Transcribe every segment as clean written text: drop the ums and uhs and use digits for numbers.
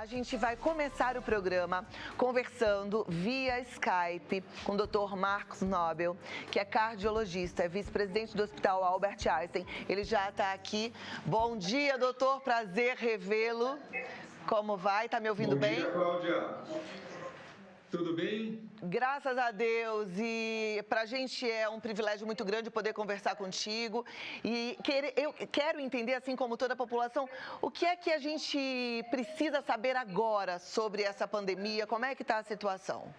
A gente vai começar o programa conversando via Skype com o Dr. Marcos Nobel, que é cardiologista, é vice-presidente do Hospital Albert Einstein. Ele já está aqui. Bom dia, doutor. Prazer revê-lo. Como vai? Está me ouvindo bem? Bom dia, Cláudia. Tudo bem? Graças a Deus, e para a gente é um privilégio muito grande poder conversar contigo e eu quero entender, assim como toda a população, o que é que a gente precisa saber agora sobre essa pandemia, como é que está a situação?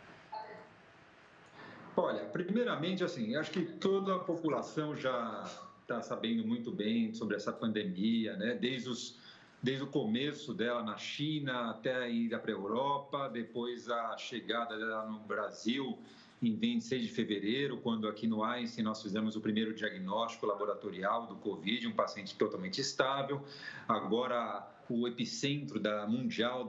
Olha, primeiramente, assim, acho que toda a população já está sabendo muito bem sobre essa pandemia, né? Desde o começo dela na China até a ida para a Europa, depois a chegada dela no Brasil em 26 de fevereiro, quando aqui no Einstein nós fizemos o primeiro diagnóstico laboratorial do Covid, um paciente totalmente estável. Agora o epicentro mundial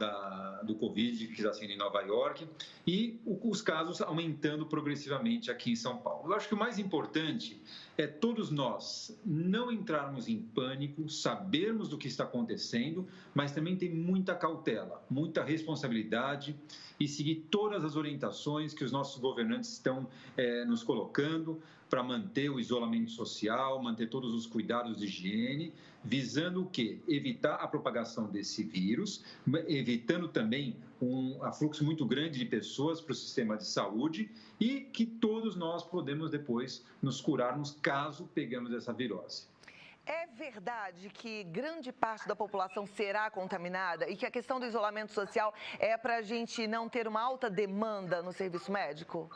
do Covid, que está sendo em Nova York, e os casos aumentando progressivamente aqui em São Paulo. Eu acho que o mais importante é todos nós não entrarmos em pânico, sabermos do que está acontecendo, mas também ter muita cautela, muita responsabilidade e seguir todas as orientações que os nossos governantes estão nos colocando para manter o isolamento social, manter todos os cuidados de higiene, visando o quê? Evitar a propagação desse vírus, evitando também um afluxo muito grande de pessoas para o sistema de saúde e que todos nós podemos depois nos curarmos caso pegamos essa virose. É verdade que grande parte da população será contaminada e que a questão do isolamento social é para a gente não ter uma alta demanda no serviço médico?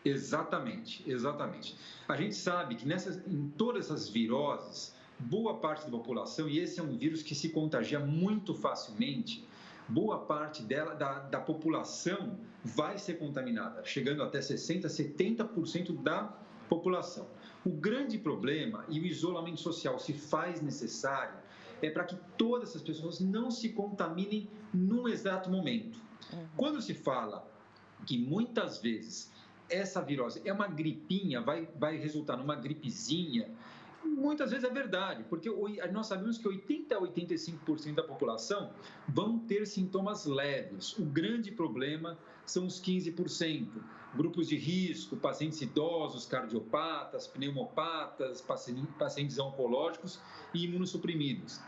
Exatamente, exatamente. A gente sabe que em todas essas viroses, boa parte da população, e esse é um vírus que se contagia muito facilmente, boa parte da população vai ser contaminada, chegando até 60%, 70% da população. O grande problema, e o isolamento social se faz necessário, é para que todas essas pessoas não se contaminem num exato momento. Quando se fala que muitas vezes essa virose é uma gripinha, vai resultar numa gripezinha, muitas vezes é verdade, porque nós sabemos que 80% a 85% da população vão ter sintomas leves. O grande problema são os 15%. Grupos de risco, pacientes idosos, cardiopatas, pneumopatas, pacientes oncológicos e imunossuprimidos.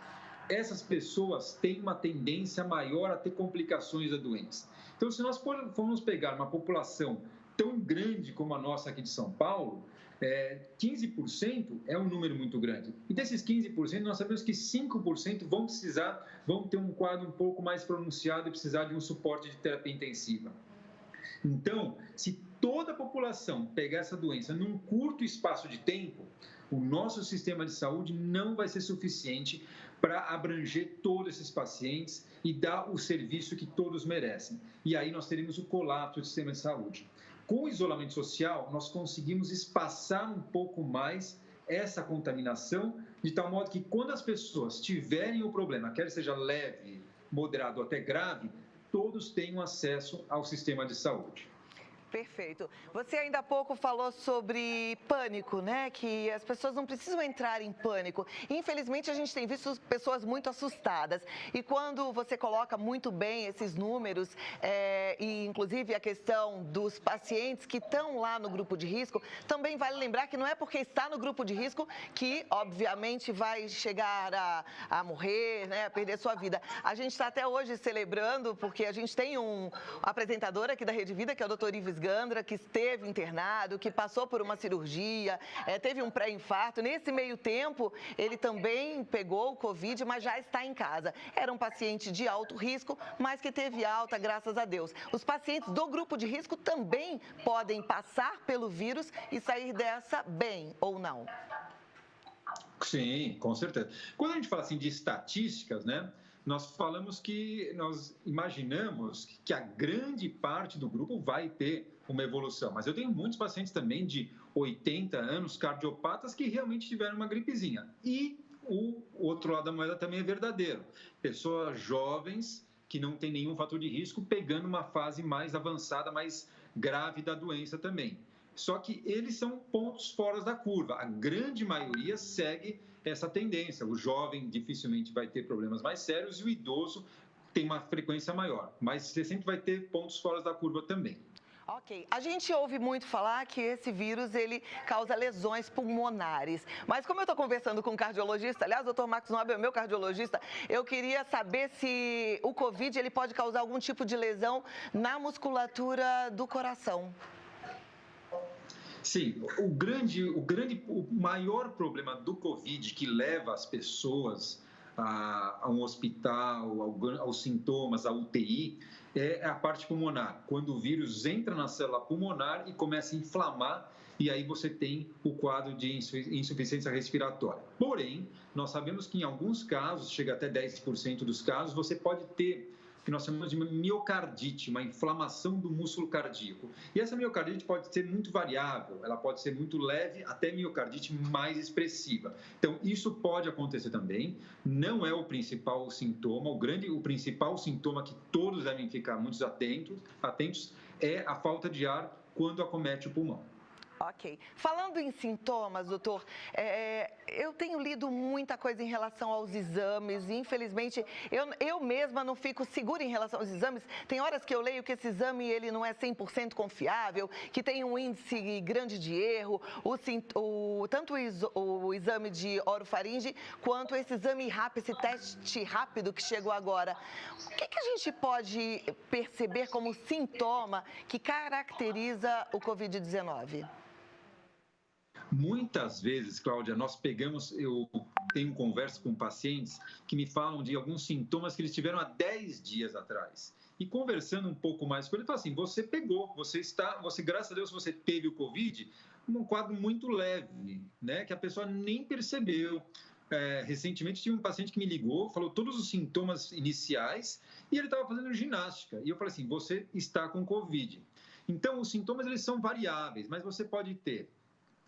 Essas pessoas têm uma tendência maior a ter complicações da doença. Então, se nós formos pegar uma população tão grande como a nossa aqui de São Paulo, 15% é um número muito grande. E desses 15%, nós sabemos que 5% vão ter um quadro um pouco mais pronunciado e precisar de um suporte de terapia intensiva. Então, se toda a população pegar essa doença num curto espaço de tempo, o nosso sistema de saúde não vai ser suficiente para abranger todos esses pacientes e dar o serviço que todos merecem. E aí nós teremos o colapso do sistema de saúde. Com o isolamento social, nós conseguimos espaçar um pouco mais essa contaminação, de tal modo que quando as pessoas tiverem o problema, quer seja leve, moderado ou até grave, todos tenham acesso ao sistema de saúde. Perfeito. Você ainda há pouco falou sobre pânico, né? Que as pessoas não precisam entrar em pânico. Infelizmente, a gente tem visto pessoas muito assustadas. E quando você coloca muito bem esses números, e inclusive a questão dos pacientes que estão lá no grupo de risco, também vale lembrar que não é porque está no grupo de risco que, obviamente, vai chegar a morrer, né? A perder sua vida. A gente está até hoje celebrando, porque a gente tem um apresentador aqui da Rede Vida, que é o Dr. Ives Gandra, que esteve internado, que passou por uma cirurgia, teve um pré-infarto. Nesse meio tempo, ele também pegou o Covid, mas já está em casa. Era um paciente de alto risco, mas que teve alta, graças a Deus. Os pacientes do grupo de risco também podem passar pelo vírus e sair dessa bem, ou não? Sim, com certeza. Quando a gente fala assim de estatísticas, né? Nós imaginamos que a grande parte do grupo vai ter uma evolução. Mas eu tenho muitos pacientes também de 80 anos, cardiopatas, que realmente tiveram uma gripezinha. E o outro lado da moeda também é verdadeiro. Pessoas jovens que não têm nenhum fator de risco, pegando uma fase mais avançada, mais grave da doença também. Só que eles são pontos fora da curva. A grande maioria segue essa tendência. O jovem dificilmente vai ter problemas mais sérios e o idoso tem uma frequência maior, mas você sempre vai ter pontos fora da curva também. Ok, a gente ouve muito falar que esse vírus, ele causa lesões pulmonares, mas como eu estou conversando com um cardiologista, aliás, o Dr. Marcos Nobel é meu cardiologista, eu queria saber se o Covid, ele pode causar algum tipo de lesão na musculatura do coração. Sim, o maior problema do Covid que leva as pessoas a um hospital, aos sintomas, à UTI, é a parte pulmonar. Quando o vírus entra na célula pulmonar e começa a inflamar, e aí você tem o quadro de insuficiência respiratória. Porém, nós sabemos que em alguns casos, chega até 10% dos casos, você pode ter o que nós chamamos de miocardite, uma inflamação do músculo cardíaco. E essa miocardite pode ser muito variável, ela pode ser muito leve até miocardite mais expressiva. Então, isso pode acontecer também, não é o principal sintoma, o principal sintoma que todos devem ficar muito atentos é a falta de ar quando acomete o pulmão. Ok. Falando em sintomas, doutor, eu tenho lido muita coisa em relação aos exames e, infelizmente, eu mesma não fico segura em relação aos exames. Tem horas que eu leio que esse exame ele não é 100% confiável, que tem um índice grande de erro, tanto o exame de orofaringe quanto esse exame rápido, esse teste rápido que chegou agora. O que a gente pode perceber como sintoma que caracteriza o Covid-19? Muitas vezes, Cláudia, eu tenho conversa com pacientes que me falam de alguns sintomas que eles tiveram há 10 dias atrás. E conversando um pouco mais com ele, fala assim, você graças a Deus, você teve o Covid, um quadro muito leve, né, que a pessoa nem percebeu. Recentemente tive um paciente que me ligou, falou todos os sintomas iniciais e ele estava fazendo ginástica. E eu falei assim, você está com Covid. Então, os sintomas eles são variáveis, mas você pode ter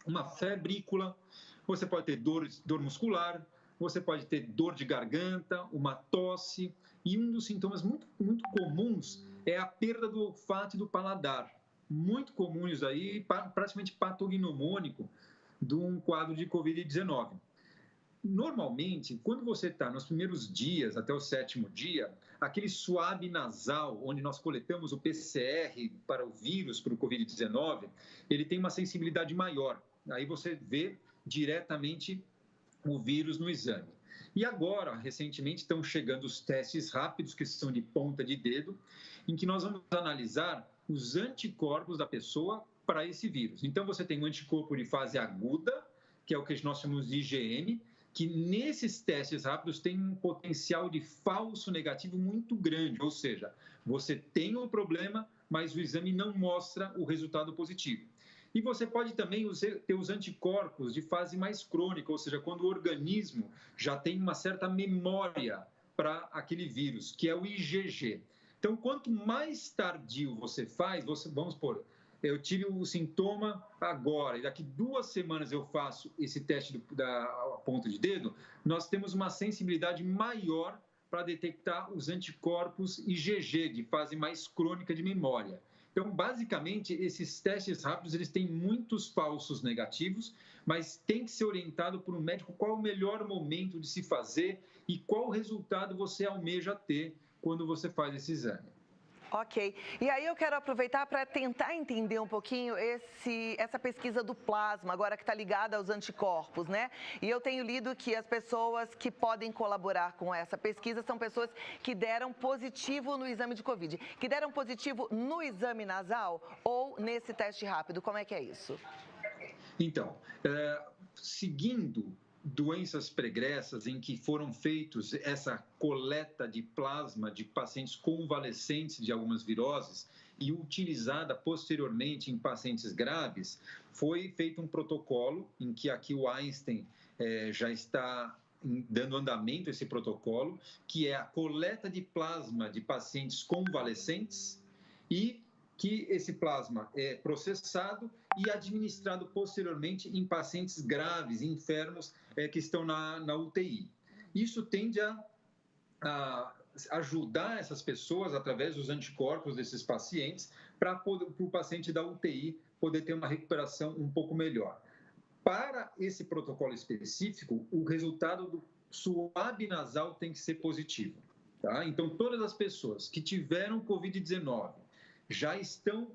uma febrícula, você pode ter dor muscular, você pode ter dor de garganta, uma tosse, e um dos sintomas muito, muito comuns é a perda do olfato e do paladar. Muito comum isso aí, praticamente patognomônico de um quadro de Covid-19. Normalmente, quando você está nos primeiros dias, até o 7º dia, aquele suave nasal, onde nós coletamos o PCR para o vírus, para o Covid-19, ele tem uma sensibilidade maior. Aí você vê diretamente o vírus no exame. E agora, recentemente, estão chegando os testes rápidos, que são de ponta de dedo, em que nós vamos analisar os anticorpos da pessoa para esse vírus. Então, você tem um anticorpo de fase aguda, que é o que nós chamamos de IgM, que nesses testes rápidos tem um potencial de falso negativo muito grande, ou seja, você tem um problema, mas o exame não mostra o resultado positivo. E você pode também ter os anticorpos de fase mais crônica, ou seja, quando o organismo já tem uma certa memória para aquele vírus, que é o IgG. Então, quanto mais tardio você faz, vamos supor, eu tive o sintoma agora, e daqui 2 semanas eu faço esse teste da ponta de dedo, nós temos uma sensibilidade maior para detectar os anticorpos IgG, de fase mais crônica de memória. Então, basicamente, esses testes rápidos, eles têm muitos falsos negativos, mas tem que ser orientado por um médico qual é o melhor momento de se fazer e qual resultado você almeja ter quando você faz esse exame. Ok. E aí eu quero aproveitar para tentar entender um pouquinho essa pesquisa do plasma, agora que está ligada aos anticorpos, né? E eu tenho lido que as pessoas que podem colaborar com essa pesquisa são pessoas que deram positivo no exame de Covid, que deram positivo no exame nasal ou nesse teste rápido. Como é que é isso? Então, seguindo doenças pregressas em que foram feitos essa coleta de plasma de pacientes convalescentes de algumas viroses e utilizada posteriormente em pacientes graves, foi feito um protocolo em que aqui o Einstein já está dando andamento a esse protocolo, que é a coleta de plasma de pacientes convalescentes e que esse plasma é processado e administrado posteriormente em pacientes graves, enfermos que estão na UTI. Isso tende a ajudar essas pessoas, através dos anticorpos desses pacientes, para o paciente da UTI poder ter uma recuperação um pouco melhor. Para esse protocolo específico, o resultado do suave nasal tem que ser positivo. Tá? Então, todas as pessoas que tiveram Covid-19 já estão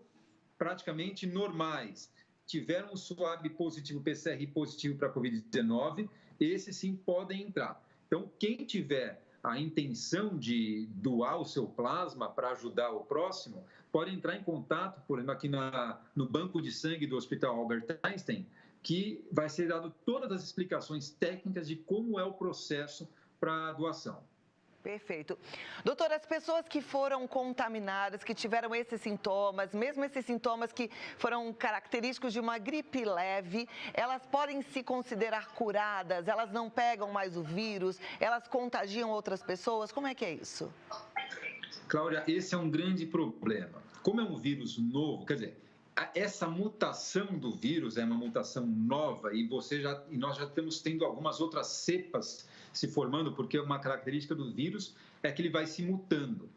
praticamente normais, tiveram um swab positivo, PCR positivo para Covid-19, esses sim podem entrar. Então, quem tiver a intenção de doar o seu plasma para ajudar o próximo, pode entrar em contato, por exemplo, aqui no banco de sangue do Hospital Albert Einstein, que vai ser dado todas as explicações técnicas de como é o processo para a doação. Perfeito. Doutora, as pessoas que foram contaminadas, que tiveram esses sintomas, mesmo esses sintomas que foram característicos de uma gripe leve, elas podem se considerar curadas? Elas não pegam mais o vírus? Elas contagiam outras pessoas? Como é que é isso? Cláudia, esse é um grande problema. Como é um vírus novo, quer dizer, essa mutação do vírus é uma mutação nova e nós já estamos tendo algumas outras cepas se formando, porque uma característica do vírus é que ele vai se mutando.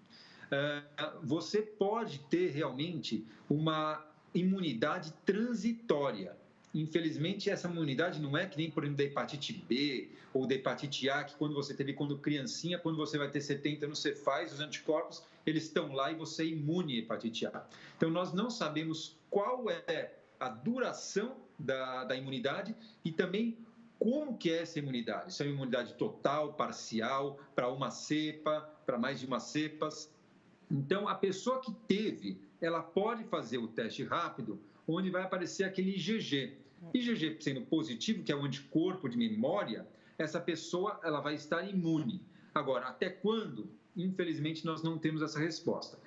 Você pode ter realmente uma imunidade transitória. Infelizmente, essa imunidade não é que nem, por exemplo, da hepatite B ou da hepatite A, que quando você teve quando criancinha, quando você vai ter 70 anos, você faz os anticorpos, eles estão lá e você é imune à hepatite A. Então, nós não sabemos qual é a duração da imunidade e também como que é essa imunidade. Se é uma imunidade total, parcial, para uma cepa, para mais de umas cepas. Então, a pessoa que teve, ela pode fazer o teste rápido, onde vai aparecer aquele IgG. IgG sendo positivo, que é o anticorpo de memória, essa pessoa ela vai estar imune. Agora, até quando? Infelizmente, nós não temos essa resposta.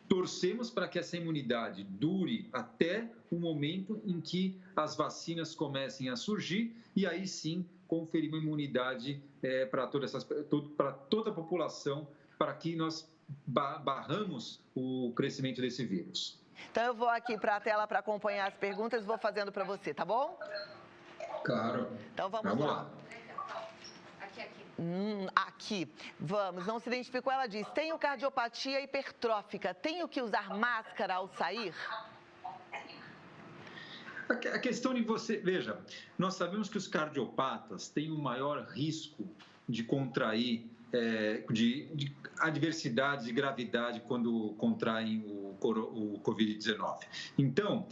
Torcemos para que essa imunidade dure até o momento em que as vacinas comecem a surgir e aí sim conferir uma imunidade para toda a população, para que nós barramos o crescimento desse vírus. Então, eu vou aqui para a tela para acompanhar as perguntas e vou fazendo para você, tá bom? Claro. Então, vamos lá. Aqui, vamos, não se identificou, ela diz, tenho cardiopatia hipertrófica, tenho que usar máscara ao sair? A questão de você, veja, nós sabemos que os cardiopatas têm o maior risco de contrair, de adversidades e gravidade quando contraem o Covid-19. Então,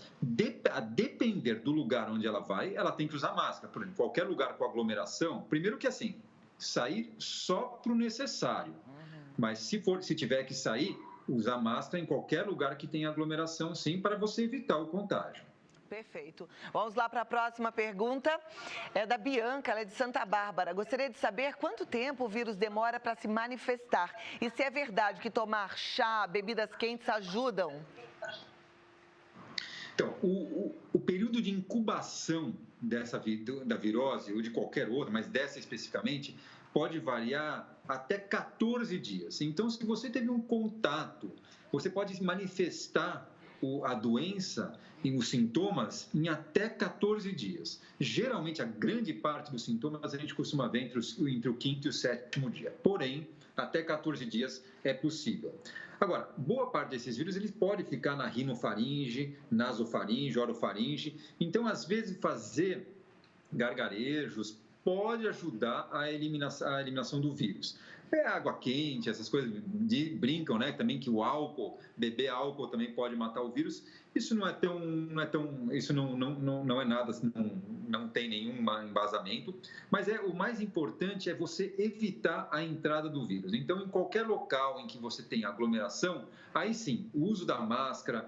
a depender do lugar onde ela vai, ela tem que usar máscara. Por exemplo, qualquer lugar com aglomeração, primeiro que assim, sair só para o necessário. Mas se tiver que sair, usar máscara em qualquer lugar que tenha aglomeração, sim, para você evitar o contágio. Perfeito. Vamos lá para a próxima pergunta. É da Bianca, ela é de Santa Bárbara. Gostaria de saber quanto tempo o vírus demora para se manifestar e se é verdade que tomar chá, bebidas quentes ajudam. Então, o período de incubação da virose ou de qualquer outra, mas dessa especificamente, pode variar até 14 dias. Então, se você teve um contato, você pode manifestar a doença e os sintomas em até 14 dias. Geralmente, a grande parte dos sintomas a gente costuma ver entre o quinto e o sétimo dia. Porém, até 14 dias é possível. Agora, boa parte desses vírus, eles podem ficar na rinofaringe, nasofaringe, orofaringe. Então, às vezes, fazer gargarejos pode ajudar a eliminação do vírus. Água quente, essas coisas, brincam, né, também que o álcool, beber álcool também pode matar o vírus. Isso não é nada, não tem nenhum embasamento, mas o mais importante é você evitar a entrada do vírus. Então, em qualquer local em que você tem aglomeração, aí sim, o uso da máscara,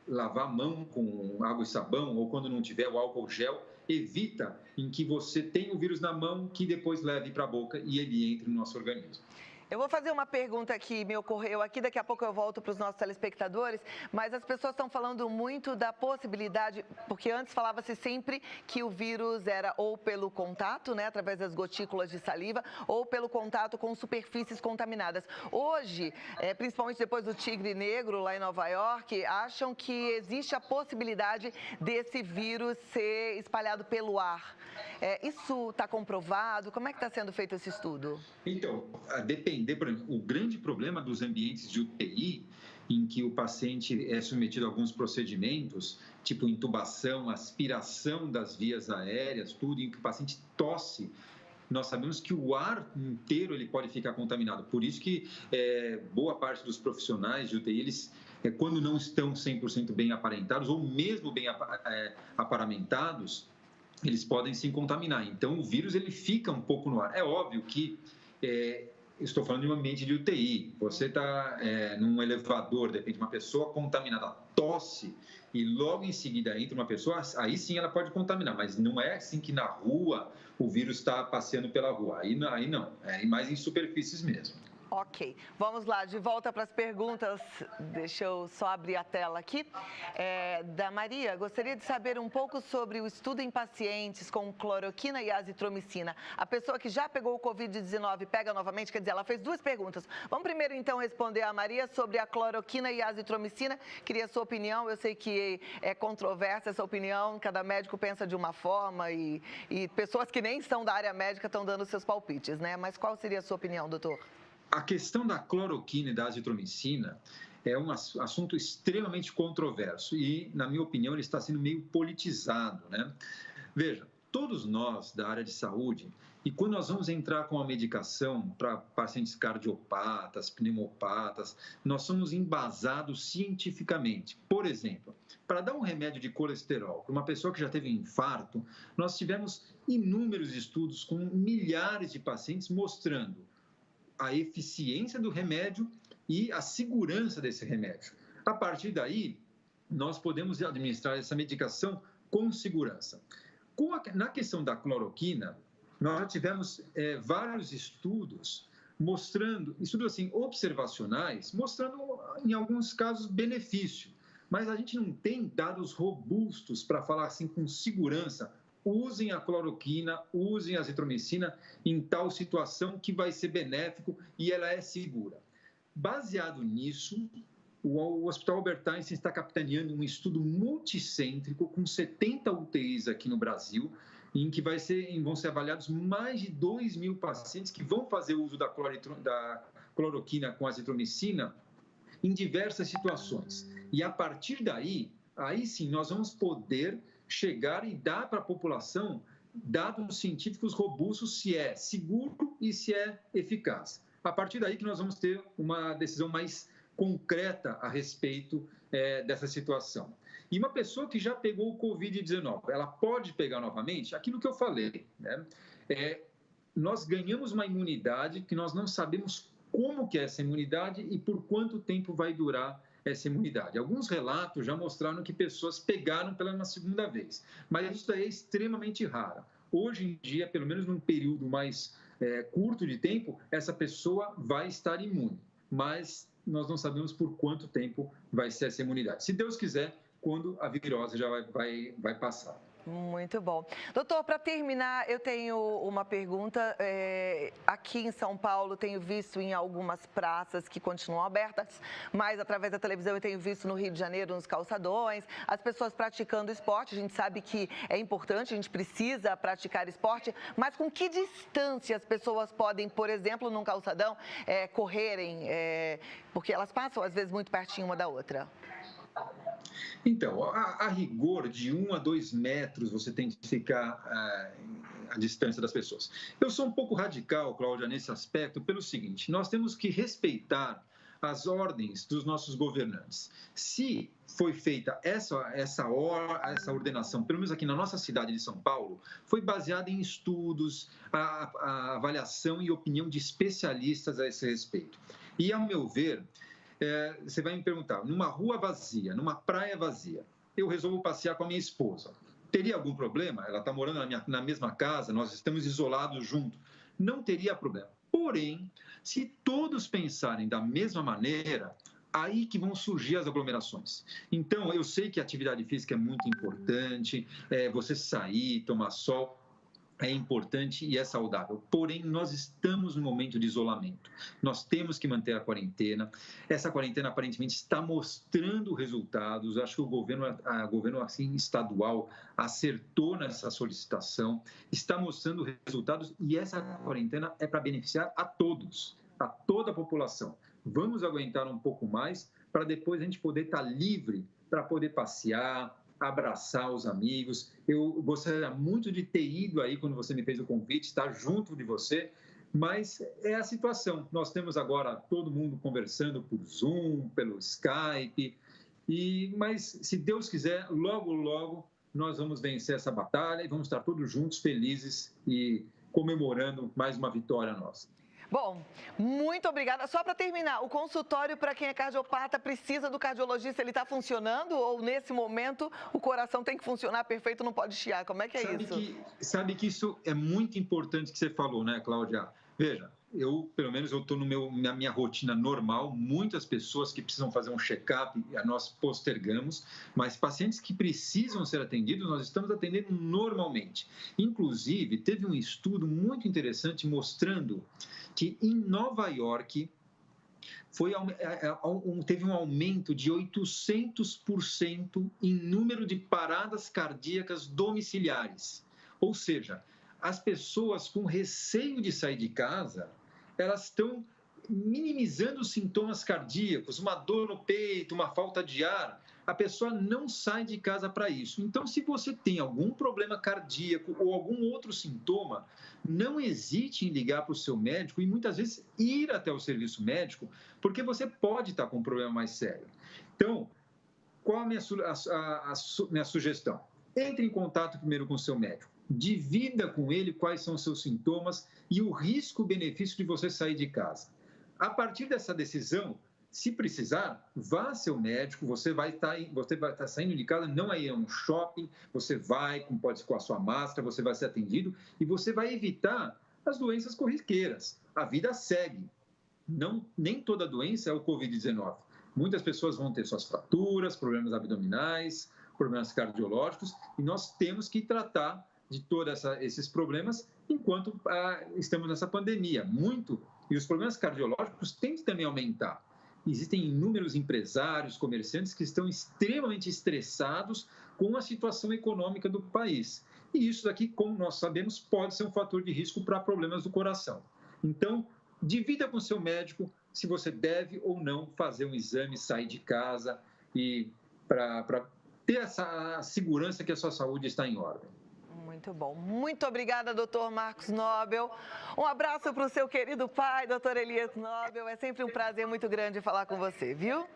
lavar a mão com água e sabão, ou quando não tiver o álcool gel, evita em que você tenha o vírus na mão, que depois leve para a boca e ele entre no nosso organismo. Eu vou fazer uma pergunta que me ocorreu aqui, daqui a pouco eu volto para os nossos telespectadores, mas as pessoas estão falando muito da possibilidade, porque antes falava-se sempre que o vírus era ou pelo contato, né, através das gotículas de saliva, ou pelo contato com superfícies contaminadas. Hoje, principalmente depois do tigre negro lá em Nova York, acham que existe a possibilidade desse vírus ser espalhado pelo ar. Isso está comprovado? Como é que está sendo feito esse estudo? Então, depende. Por exemplo, o grande problema dos ambientes de UTI, em que o paciente é submetido a alguns procedimentos, tipo intubação, aspiração das vias aéreas, tudo, em que o paciente tosse, nós sabemos que o ar inteiro ele pode ficar contaminado. Por isso que boa parte dos profissionais de UTI, eles, quando não estão 100% bem aparentados, ou mesmo bem aparamentados, eles podem se contaminar. Então, o vírus ele fica um pouco no ar. É óbvio que estou falando de um ambiente de UTI. Você está num elevador, de repente uma pessoa contaminada tosse e logo em seguida entra uma pessoa, aí sim ela pode contaminar, mas não é assim que na rua o vírus está passeando pela rua. Aí não, é mais em superfícies mesmo. Ok, vamos lá, de volta para as perguntas. Deixa eu só abrir a tela aqui. Da Maria, gostaria de saber um pouco sobre o estudo em pacientes com cloroquina e azitromicina. A pessoa que já pegou o Covid-19 pega novamente? Quer dizer, ela fez duas perguntas. Vamos primeiro, então, responder a Maria sobre a cloroquina e a azitromicina. Queria a sua opinião, eu sei que é controversa essa opinião, cada médico pensa de uma forma e pessoas que nem são da área médica estão dando seus palpites, né? Mas qual seria a sua opinião, doutor? A questão da cloroquina e da azitromicina é um assunto extremamente controverso e, na minha opinião, ele está sendo meio politizado, né? Veja, todos nós da área de saúde, e quando nós vamos entrar com a medicação para pacientes cardiopatas, pneumopatas, nós somos embasados cientificamente. Por exemplo, para dar um remédio de colesterol para uma pessoa que já teve um infarto, nós tivemos inúmeros estudos com milhares de pacientes mostrando a eficiência do remédio e a segurança desse remédio. A partir daí, nós podemos administrar essa medicação com segurança. Na questão da cloroquina, nós já tivemos vários estudos mostrando, estudos assim, observacionais, mostrando, em alguns casos, benefício. Mas a gente não tem dados robustos para falar assim com segurança. Usem a cloroquina, usem a azitromicina em tal situação que vai ser benéfico e ela é segura. Baseado nisso, o Hospital Albert Einstein está capitaneando um estudo multicêntrico com 70 UTIs aqui no Brasil, em que vão ser avaliados mais de 2.000 pacientes que vão fazer uso da cloroquina com azitromicina em diversas situações. E a partir daí, aí sim, nós vamos poder chegar e dar para a população dados científicos robustos se é seguro e se é eficaz. A partir daí que nós vamos ter uma decisão mais concreta a respeito dessa situação. E uma pessoa que já pegou o Covid-19, ela pode pegar novamente? Aquilo que eu falei, né? Nós ganhamos uma imunidade que nós não sabemos como que é essa imunidade e por quanto tempo vai durar essa imunidade. Alguns relatos já mostraram que pessoas pegaram pela uma segunda vez, mas isso daí é extremamente raro. Hoje em dia, pelo menos num período mais curto de tempo, essa pessoa vai estar imune, mas nós não sabemos por quanto tempo vai ser essa imunidade. Se Deus quiser, quando a virose já vai passar. Muito bom. Doutor, para terminar, eu tenho uma pergunta. Aqui em São Paulo, tenho visto em algumas praças que continuam abertas, mas através da televisão eu tenho visto no Rio de Janeiro, nos calçadões, as pessoas praticando esporte. A gente sabe que é importante, a gente precisa praticar esporte, mas com que distância as pessoas podem, por exemplo, num calçadão, correrem, porque elas passam, às vezes, muito pertinho uma da outra? Então, a rigor, de 1 a 2 metros você tem que ficar à distância das pessoas. Eu sou um pouco radical, Cláudia, nesse aspecto, pelo seguinte: nós temos que respeitar as ordens dos nossos governantes. Se foi feita essa ordenação, pelo menos aqui na nossa cidade de São Paulo, foi baseada em estudos, a avaliação e opinião de especialistas a esse respeito. E, ao meu ver, você vai me perguntar, numa rua vazia, numa praia vazia, eu resolvo passear com a minha esposa. Teria algum problema? Ela está morando na mesma casa, nós estamos isolados juntos. Não teria problema. Porém, se todos pensarem da mesma maneira, aí que vão surgir as aglomerações. Então, eu sei que a atividade física é muito importante, você sair, tomar sol, é importante e é saudável. Porém, nós estamos no momento de isolamento. Nós temos que manter a quarentena. Essa quarentena, aparentemente, está mostrando resultados. Acho que o governo assim, estadual acertou nessa solicitação, está mostrando resultados e essa quarentena é para beneficiar a todos, a toda a população. Vamos aguentar um pouco mais para depois a gente poder estar livre para poder passear, abraçar os amigos. Eu gostaria muito de ter ido aí quando você me fez o convite, estar junto de você, mas é a situação. Nós temos agora todo mundo conversando por Zoom, pelo Skype, mas se Deus quiser, logo, logo nós vamos vencer essa batalha e vamos estar todos juntos, felizes e comemorando mais uma vitória nossa. Bom, muito obrigada. Só para terminar, o consultório para quem é cardiopata precisa do cardiologista, ele está funcionando? Ou nesse momento o coração tem que funcionar perfeito, não pode chiar? Como é que é isso? Sabe que isso é muito importante que você falou, né, Cláudia? Veja, pelo menos eu estou na minha rotina normal, muitas pessoas que precisam fazer um check-up, nós postergamos, mas pacientes que precisam ser atendidos, nós estamos atendendo normalmente. Inclusive, teve um estudo muito interessante mostrando que em Nova York teve um aumento de 800% em número de paradas cardíacas domiciliares. Ou seja, as pessoas com receio de sair de casa, elas estão minimizando os sintomas cardíacos, uma dor no peito, uma falta de ar. A pessoa não sai de casa para isso. Então, se você tem algum problema cardíaco ou algum outro sintoma, não hesite em ligar para o seu médico e muitas vezes ir até o serviço médico, porque você pode estar com um problema mais sério. Então, qual a minha sugestão? Entre em contato primeiro com o seu médico. Divida com ele quais são os seus sintomas e o risco-benefício de você sair de casa. A partir dessa decisão, se precisar, vá ao seu médico, você vai estar saindo de casa, não aí é um shopping, você vai, pode ser com a sua máscara, você vai ser atendido e você vai evitar as doenças corriqueiras. A vida segue. Nem toda doença é o Covid-19. Muitas pessoas vão ter suas fraturas, problemas abdominais, problemas cardiológicos, e nós temos que tratar de todos esses problemas enquanto estamos nessa pandemia. E os problemas cardiológicos têm que também aumentar. Existem inúmeros empresários, comerciantes que estão extremamente estressados com a situação econômica do país. E isso daqui, como nós sabemos, pode ser um fator de risco para problemas do coração. Então, divida com o seu médico se você deve ou não fazer um exame, sair de casa e para ter essa segurança que a sua saúde está em ordem. Muito bom. Muito obrigada, doutor Marcos Nobel. Um abraço para o seu querido pai, doutor Elias Nobel. É sempre um prazer muito grande falar com você, viu?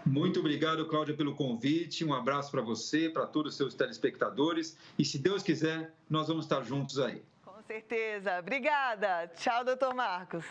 Muito obrigado, Cláudia, pelo convite. Um abraço para você, para todos os seus telespectadores. E, se Deus quiser, nós vamos estar juntos aí. Com certeza. Obrigada. Tchau, doutor Marcos.